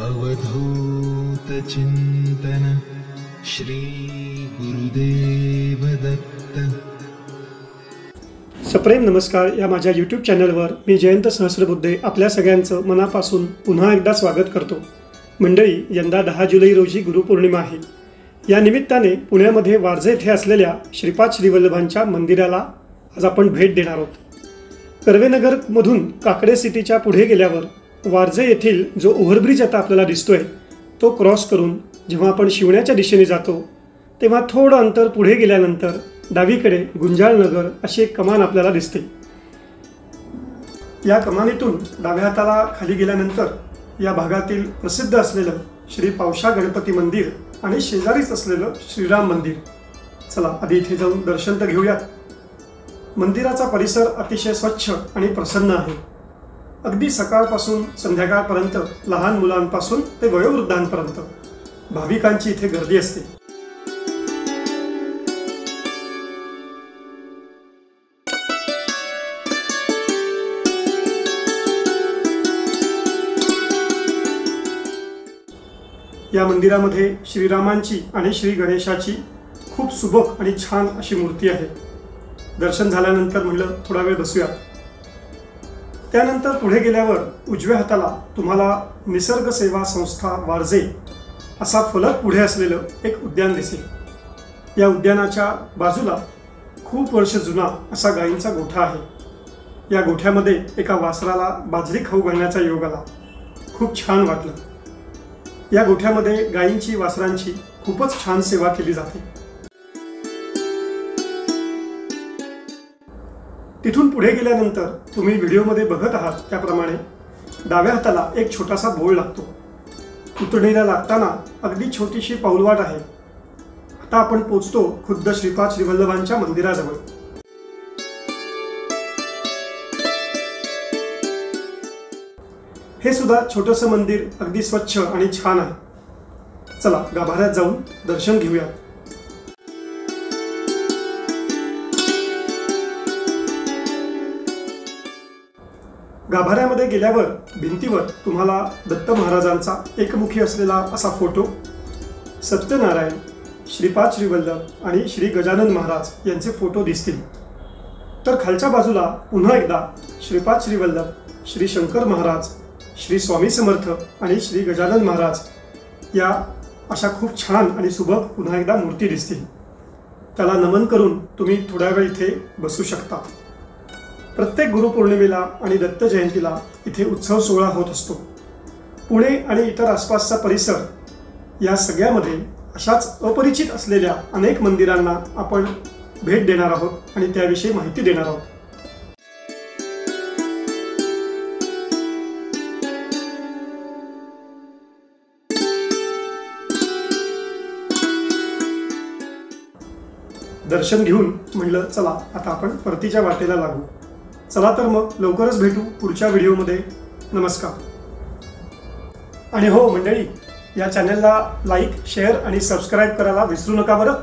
अवधूत चिंतन श्री गुरुदेव दत्त। सप्रेम नमस्कार। या माझ्या यूट्यूब चॅनलवर मी जयंत सहस्रबुद्धे आपल्या सगळ्यांचं मनापासून पुन्हा एकदा स्वागत करतो। मंडळी, यंदा 10 जुलै रोजी गुरुपौर्णिमा आहे। या निमित्ताने पुण्यामध्ये वारजे येथे असलेल्या श्रीपाद श्रीवल्लभांच्या मंदिराला आज आपण भेट देणार आहोत। कर्वेनगरमधून काकडे सिटीच्या पुढे गेल्यावर वारजे येथील जो ओव्हरब्रिज आता आपल्याला दिसतोय तो क्रॉस करून जेव्हा आपण शिवण्याच्या दिशेने जातो तेव्हा थोडं अंतर पुढे गेल्यानंतर डावीकडे गुंजाळनगर अशी एक कमान आपल्याला दिसते। या कमानीतून डाव्या हाताला खाली गेल्यानंतर या भागातील प्रसिद्ध असलेलं श्री पावशा गणपती मंदिर आणि शेजारीच असलेलं श्रीराम मंदिर। चला आधी इथे जाऊन दर्शन तर घेऊयात। मंदिराचा परिसर अतिशय स्वच्छ आणि प्रसन्न आहे। अगदी सकाळपासून संध्याकाळपर्यंत लहान मुलांपासून ते वयोवृद्धांपर्यंत भाविकांची इथे गर्दी असते। या मंदिरामध्ये श्रीरामांची आणि श्री गणेशाची खूप सुबक आणि छान अशी मूर्ती आहे। दर्शन झाल्यानंतर म्हणलं थोडा वेळ बसूया। त्यानंतर पुढे गेल्यावर उजव्या हाताला तुम्हाला निसर्ग सेवा संस्था वारजे असा फलक पुढे असलेलं एक उद्यान दिसेल। या उद्यानाच्या बाजूला खूप वर्ष जुना असा गायींचा गोठा आहे। या गोठ्यामध्ये एका वासराला बाजरी खाऊ घालण्याचा योग आला। खूप छान वाटलं। या गोठ्यामध्ये गायींची वासरांची खूपच छान सेवा केली जाते। तिथून पुढे गेल्यानंतर तुम्ही व्हिडिओमध्ये बघत आहात त्याप्रमाणे डाव्या हाताला एक छोटासा बोळ लागतो। उतरणीला लागताना अगदी छोटीशी पाऊलवाट आहे। आता आपण पोचतो खुद्द श्रीपाद श्रीवल्लभांच्या मंदिराजवळ। हे सुद्धा छोटंसं मंदिर अगदी स्वच्छ आणि छान आहे। चला गाभाऱ्यात जाऊन दर्शन घेऊया। गाभाऱ्यामध्ये गेल्यावर भिंतीवर तुम्हाला दत्त महाराजांचा एकमुखी असलेला असा फोटो, सत्यनारायण, श्रीपाद श्रीवल्लभ आणि श्री गजानन महाराज यांचे फोटो दिसतील। तर खालच्या बाजूला पुन्हा एकदा श्रीपाद श्रीवल्लभ, श्री शंकर महाराज, श्री स्वामी समर्थ आणि श्री गजानन महाराज या अशा खूप छान आणि सुबक पुन्हा एकदा मूर्ती दिसतील। त्याला नमन करून तुम्ही थोड्या वेळ इथे बसू शकता। प्रत्येक गुरुपौर्णिमेला आणि दत्त जयंतीला इथे उत्सव सोहळा होत असतो। पुणे आणि इतर आसपासचा परिसर या सगळ्यामध्ये अशाच अपरिचित असलेल्या अनेक मंदिरांना आपण भेट देणार आहोत आणि त्याविषयी माहिती देणार आहोत। दर्शन घेऊन म्हणलं चला आता आपण परतीच्या वाटेला लागू। चला तर मग लवकरच भेटू पुढच्या व्हिडिओमध्ये। नमस्कार। आणि हो मंडळी, या चॅनलला लाईक, शेअर आणि सबस्क्राईब करायला विसरू नका बरं।